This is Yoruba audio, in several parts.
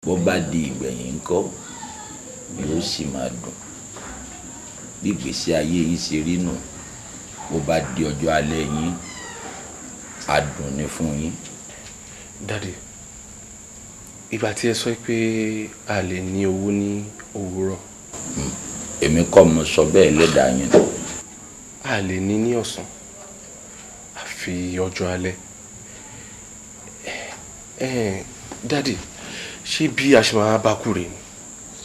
bó bá di ìgbẹ̀yìn ńkọ́ yóò sì máa dùn bí ìgbésí ayé yín ṣe rí nù bó bá di ọjọ́ alẹ́ yín á dùn ní fún yín. Daddy, ìgbà tí ẹ sọ pé a lè ní owó ní òwúrọ̀. Èmi kọ́ mo sọ bẹ́ẹ̀ lẹ́dàá yín. A lè ní ọ̀sán àfi ọjọ́ alẹ́. Daddy, ṣé bí a ṣe máa bá kú rè ni?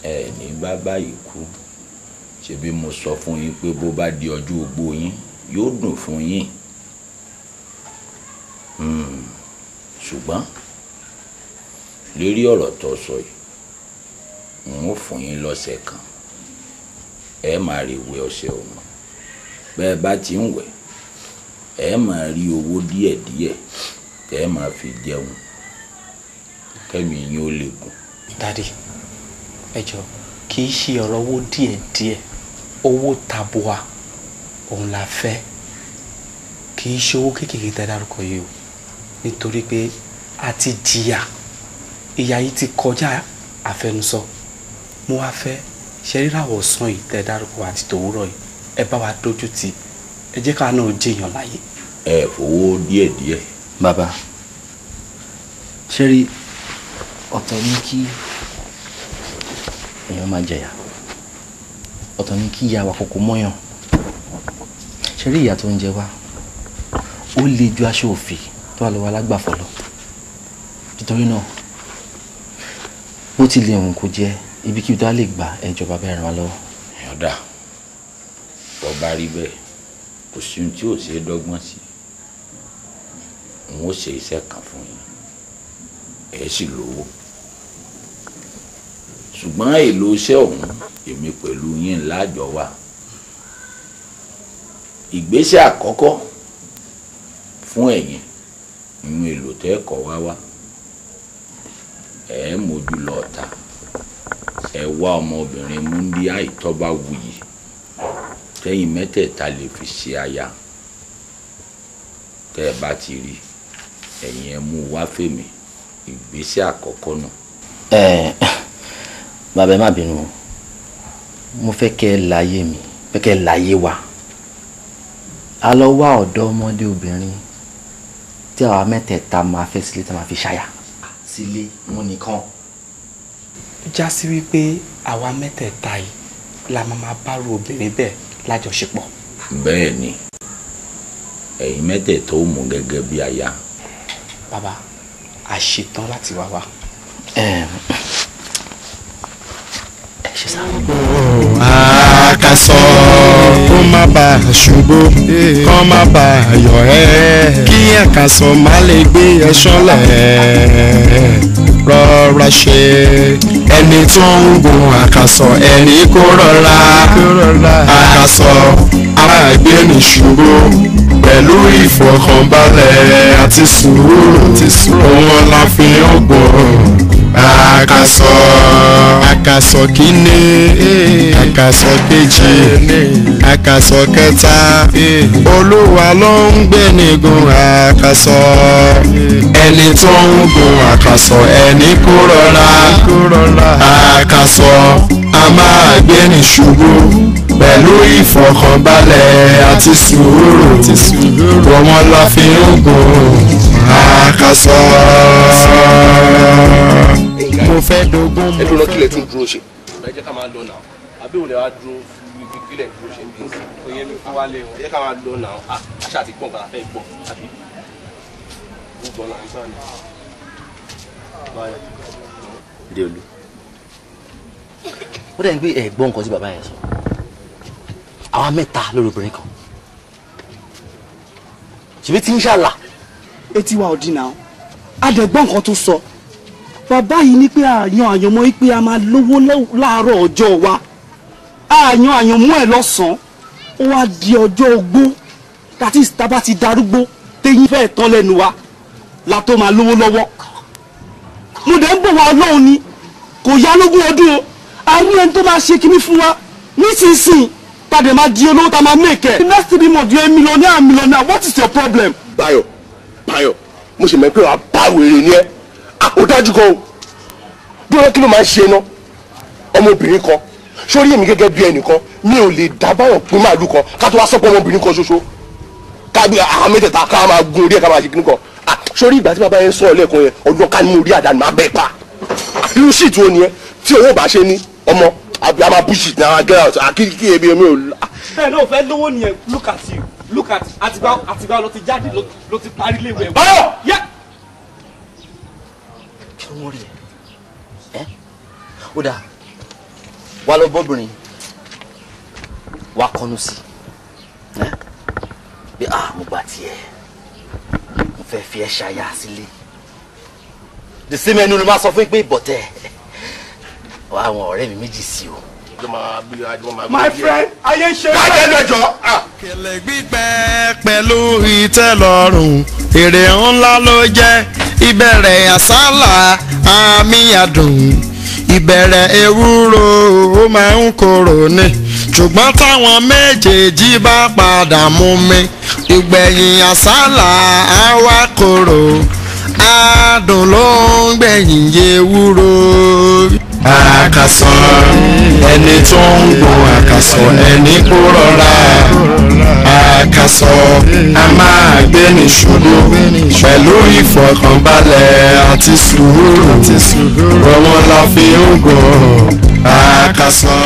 Ẹ ní bàbá yìí kú ṣebí mo sọ fún yín pé bó bá di ọjọ́ ogbó yín yóò dùn fún yín. Ṣùgbọ́n lérí ọ̀rọ̀ tó sọ yìí n ó fún yín lọ́sẹ̀ kan ẹ máa rí ìwé ọṣẹ òun bẹ́ẹ̀ bá ti ń wẹ̀ ẹ máa rí owó díẹ̀díẹ̀ ẹ máa fi jẹun kẹ́mi yín ó lè gùn. Daddy, ẹ jọ̀ọ́ kì í ṣe ọ̀rọ̀ owó díẹ̀díẹ̀ owó tabua òun la fẹ́ kì í ṣe owó kékeré tẹ́ dárúkọ yìí o nítorí pé a ti jìyà ìyà yìí ti kọjá àfẹnusọ mo wá fẹ́ ṣe ríràwọ̀ sàn yìí tẹ́ dárúkọ àti tòwúrọ̀ yìí ẹ bá wa dójú tì ẹ jẹ́ ká náà jẹyàn láyé. Ẹ fowó díẹ̀díẹ̀. Bàbá ṣe rí ọ̀tọ̀ ní kí èèyàn máa jẹ̀yà ọ̀tọ̀ ní kí ìyá wa kókó mọ́yàn ṣe rí ìyà tó ń jẹ wá ó le ju aṣọ òfì tó wà lọ́wọ́ alágbàfọ̀ lọ nítorí náà bó ti lè hùn kó jẹ́ ibikíbi tó wá lè gbà ẹjọ́ bàbá ẹ̀ ràn wá lọ́wọ́. Yọ̀dà bọ́ bá rí bẹ́ẹ̀ kò sí ohun tí ò ṣe é dọ́gbọ́n sí n ó ṣe iṣẹ́ kan fún yín ẹ sì lówó ṣùgbọ́n èlò iṣẹ́ ọ̀hún èmi pẹ̀lú yín lájọ wà. Ìgbésẹ̀ àkọ́kọ́ fún ẹ̀yin ìhun èlò tẹ́ kọ́ wá ẹ mójú lọ ta ẹ wá ọmọbìnrin múndíá ìtọ́ba wuyì tẹ́yìn mẹ́tẹ̀ẹ̀ta lè fi ṣe aya tẹ́ ẹ bá ti rí ẹ̀yin ẹ mú wá fèmí ìgbésẹ̀ àkọ́kọ́ nù. Bàbá ẹ má bínú mo fẹ́ kẹ́ ẹ láyé mi fẹ́ kẹ́ ẹ láyé wa a lọ wá ọ̀dọ́ ọmọdé obìnrin tí àwa mẹ́tẹ̀ẹ̀ta máa fẹ́ sílé tá máa fi ṣáyà sílé wọn nìkan. já sí wípé àwa mẹ́tẹ̀ẹ̀ta yìí la máa bá ru obìnrin bẹ́ẹ̀ lájọṣepọ̀. Bẹ́ẹ̀ ni ẹ̀yin mẹ́tẹ̀ẹ̀ta ó mú gẹ́gẹ́ bí aya. Bàbá a ṣetán láti wá wá. ẹ ṣe sáà. Àkàsọ̀ kó má bà á ṣubú kó má bà á yọ̀ ẹ́ kí àkàsọ̀ má lè gbé ẹ ṣánlẹ̀ rọra ṣe ẹni tó ń gun àkàsọ̀ ẹni kó rọra àkàsọ̀ ara gbé ní ṣubú pẹ̀lú ìfọ̀kànbalẹ̀ àti sùúrù òun la fi ń gun àkàsọ̀ kìíní àkàsọ̀ kejì àkàsọ̀ kẹta olúwa ló ń gbé nígun àkàsọ̀ ẹni tó ń gun àkàsọ̀ ẹni kó rọra àkàsọ̀ a máa gbé ní ṣubú pẹ̀lú ìfọ̀kànbalẹ̀ àti sùúrù wọn la fi ń gun àkàsọ̀. Mo fẹ́ dogun mọ́. Ẹ dúró kílẹ̀ tún dúró ṣe. Ẹ jẹ́ ká máa lọ náà. Àbí òun lè wá dúró kílẹ̀ dúró ṣe bí nǹkan. Oyè mi fún wa lé wọn. Ẹ jẹ́ ká máa lọ náà. Àṣà àti pọ̀ nǹkan àfẹ́ gbọ́. Àbí ó gbọ́ náà nígbà ni. Báyọ̀. Déolú ó dẹ̀ ń gbé ẹ̀gbọ́n nǹkan tí bàbá yẹn sọ àwa mẹ́ta lórí obìnrin kan ṣèbí tí ń ṣàlà. Etí wa ò dín náà adẹ̀gbọ́n nǹkan tó sọ bàbá yìí ní pé àyànmọ́ yìí pé a máa lówó láàárọ̀ ọjọ́ wa àyànmọ́ ẹ̀ lọ́sàn-án ó wá di ọjọ́ ogbó láti ìsìtábà ti darúgbó téyín fẹ́ẹ̀ tán lẹ́nu wa la tó máa lówó lọ́wọ́ mo dẹ̀ ń bọ̀ wá ọlọ́run ni kò yá lógún ọdún o a ní ẹni tó máa ṣe kinní fún wa nísinsìnyí tàdé máa di olówó tá a máa mẹ́kẹ̀. the next 3 months you're a millionaire what is your problem. Báyọ̀ mo ṣe mọ̀ pé wàá bá wèrè ni ẹ́ ó dájú kan o gbọ́dọ̀ kí ló máa ń ṣe ná ọmọbìnrin kan sórí èmi gẹ́gẹ́ bí ẹnìkan mi ò lè dábàyàn pín màálù kan ká tó wá sọ́pọ̀ ọmọbìnrin kan ṣoṣo kábí àwọn mẹ́tẹ̀ẹ̀ta ká máa gun orí ẹ̀ ká máa ṣe kíní kan sórí ìgbà tí bàbá yẹn sọ̀rọ̀ lẹ́ẹ̀kan yẹn ọdún ká ní mo rí àdáni máa bẹ́ẹ̀ pa irú ṣìtú ó nìyẹn tí owó bá ṣe ní ọmọ àbí a máa bú ṣìtì náà get out àkíkí ebi omi ò. ẹ náà fẹ́ lówó nìyẹn look at you look at àtìgbà ló ti jáde ló ti parí léwu ẹ̀. báyọ̀ kí ló ń rí ẹ ó dáa wà lọ bọ́bìnrin wà kọnu sí bí mo gbà tiẹ̀ mo fẹ́ fi ẹ́ ṣayá sílé the same ẹnu ló máa sọ fún pé ìbọ̀tẹ́ àwọn ọ̀rẹ́ mi méjì sí o. my friend ayé ń ṣe é. lájẹ́ lọ́jọ́. kẹlẹ gbígbẹ pẹ̀lú ìtẹ́lọ́rùn èrè ńlá ló jẹ́ ìbẹ̀rẹ̀ àsálà àmì àdùn ìbẹ̀rẹ̀ ewúro ó máa ń korò ní ṣùgbọ́n táwọn méjèèjì bá padà mú mi ìgbẹ̀yìn àsálà á wá korò adùn ló ń gbẹ̀yìn ewúro. àkàsọ̀ ẹni tó ń gun àkàsọ̀ ẹni kó rọra àkàsọ̀ a máa gbé ní ṣubú pẹ̀lú ìfọ̀kànbalẹ̀ àti sùúrù ọmọ la fi ń gun àkàsọ̀.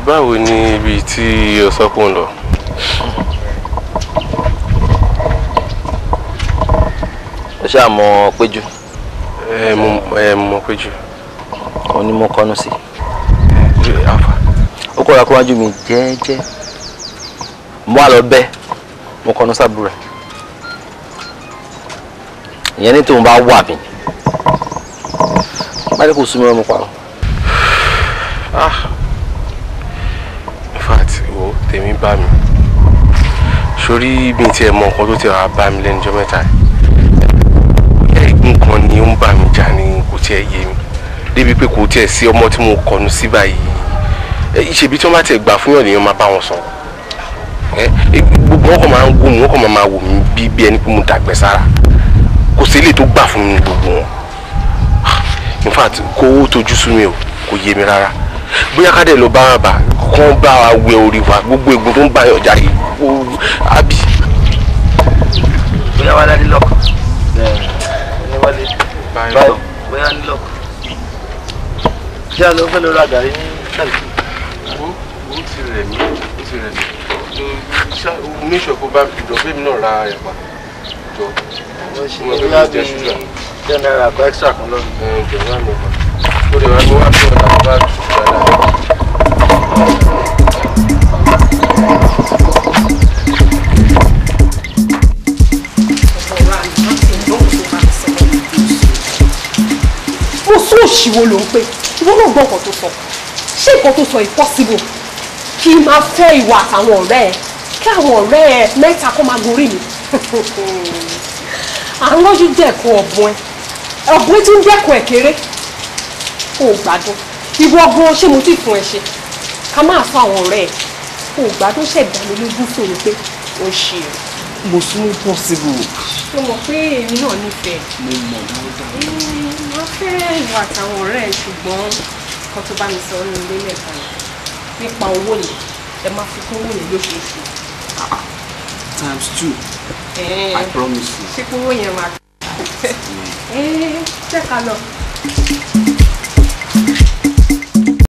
báwo ni ibi tí o sọ pé ń lọ. ó ṣáà mọ péjú. mo péjú. òun ni mo kọnu sí. ó kọ́ra kó wájú mi jẹ́ẹ́jẹ́ mo wá lọ bẹ́ mo kọnu sábúrò ìyẹn ní tóun bá wà mí bá dé kò súnmọ́ ọmọ pa. in fact wo tèmi bá mi sórí bí n tiẹ̀ mọ nǹkan tó ti wà bá mi lẹ́nu ọjọ́ mẹ́ta nǹkan ni ó ń bà mí jà ní kò tiẹ̀ yé mi débi pé kò tiẹ̀ sí ọmọ tí mo kọnu sí báyìí ìṣèbí tí wọ́n bá tiẹ̀ gbà fún yàn lèèyàn máa bá wọn sọ gbogbo wọn kàn máa ń wò mí wọn kàn máa wò mí bí ẹni pé mo dàgbẹ́ sára kò sí ilé tó gbà fún mi gbogbo wọn in fact kó owó tójú sú mi o kò yé mi rárá bóyá ká dẹ̀ lọ bá wọn bá kán bá wa wẹ orí wa gbogbo egun tó ń bá yàn jà yìí àbí. bóyá wà ládé lọkọ bóyá ní lọkọ ṣé àlọ́ fẹ́ lọ ra gàrí ní ṣàlùkù. ó ti rẹ̀ mí ní ìṣọ̀kú bá jọ fún mi náà ra ẹ̀pà jọ. wọ́n ṣe ní bóyá bí ten naira kọ extra kan lọ́nà. jọ náà mi wà ó lè wá ní wàá tó ọ̀dà bá tù dáadáa. mo sún òṣìwò ló ń pè ìwọ náà gbọ́ nǹkan tó sọ ṣé nǹkan tó sọ impossible kí n máa fẹ́ ìwà àtàwọn ọ̀rẹ́ ẹ kí àwọn ọ̀rẹ́ ẹ mẹ́ta kó máa gorí mi àrọ́jú dẹ̀kun ọ̀bùn ẹ ọ̀bùn tí ń dẹ̀kun ẹ̀ kéré kò gbádùn ìwọ gan ṣé mo ti fún ẹ ṣe ká máa fún àwọn ọ̀rẹ́ ẹ kò gbádùn ṣẹ̀dá mi lójú sórí pé ó ṣe é. mo sún possible. ṣé mo pé èmi náà nífẹ̀ẹ́. mo mọ̀ wọ́n fẹ́ ìwà àtàwọn ọ̀rẹ́ ẹ ṣùgbọ́n kan tó bá mi sọ ọ́ nínú ilé lẹ́ẹ̀kan nípa owó ni ẹ máa fi kún owó yẹn lóṣooṣù. times 2. I promise you. ṣé kówó yẹn máa. jẹ́ ká lọ.